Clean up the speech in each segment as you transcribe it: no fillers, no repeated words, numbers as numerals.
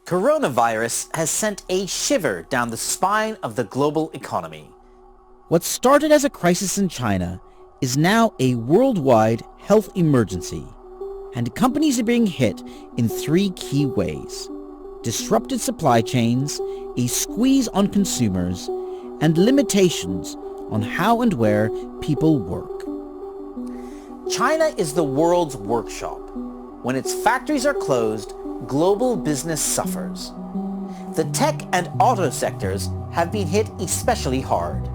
Coronavirus has sent a shiver down the spine of the global economy. What started as a crisis in China is now a worldwide health emergency, and companies are being hit in three key ways: disrupted supply chains, a squeeze on consumers, and limitations on how and where people work. China is the world's workshop. When its factories are closed, global business suffers. The tech and auto sectors have been hit especially hard.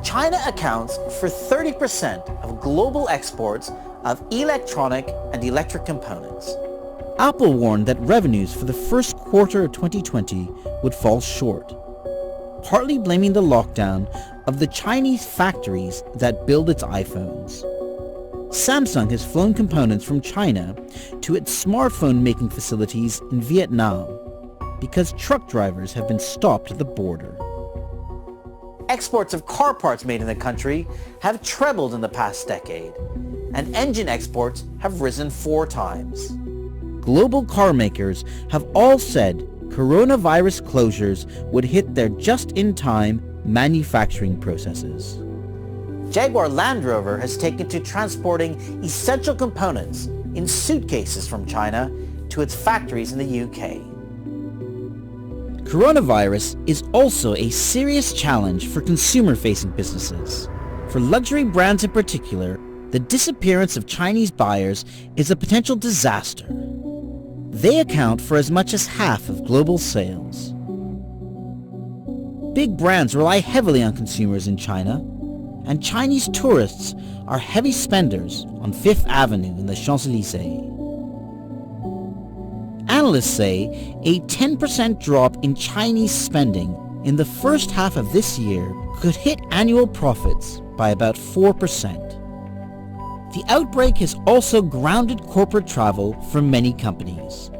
China accounts for 30% of global exports of electronic and electric components. Apple warned that revenues for the first quarter of 2020 would fall short, partly blaming the lockdown of the Chinese factories that build its iPhones. Samsung has flown components from China to its smartphone making facilities in Vietnam because truck drivers have been stopped at the border. Exports of car parts made in the country have trebled in the past decade, and engine exports have risen 4 times. Global car makers have all said coronavirus closures would hit their just-in-time manufacturing processes. Jaguar Land Rover has taken to transporting essential components in suitcases from China to its factories in the UK. Coronavirus is also a serious challenge for consumer-facing businesses. For luxury brands in particular, the disappearance of Chinese buyers is a potential disaster. They account for as much as half of global sales. Big brands rely heavily on consumers in China, and Chinese tourists are heavy spenders on Fifth Avenue in the Champs-Élysées. Analysts say a 10% drop in Chinese spending in the first half of this year could hit annual profits by about 4%. The outbreak has also grounded corporate travel for many companies.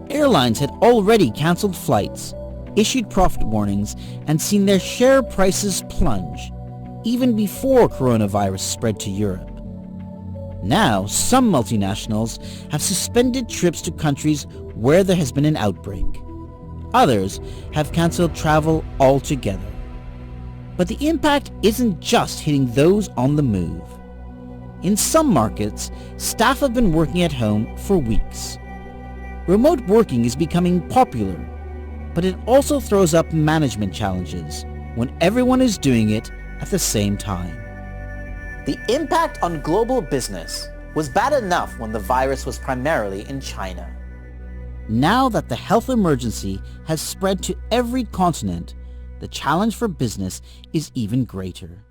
Airlines had already cancelled flights, issued profit warnings, and seen their share prices plunge, even before coronavirus spread to Europe. Now, some multinationals have suspended trips to countries where there has been an outbreak. Others have cancelled travel altogether. But the impact isn't just hitting those on the move. In some markets, staff have been working at home for weeks. Remote working is becoming popular, but it also throws up management challenges when everyone is doing it at the same time. The impact on global business was bad enough when the virus was primarily in China. Now that the health emergency has spread to every continent, the challenge for business is even greater.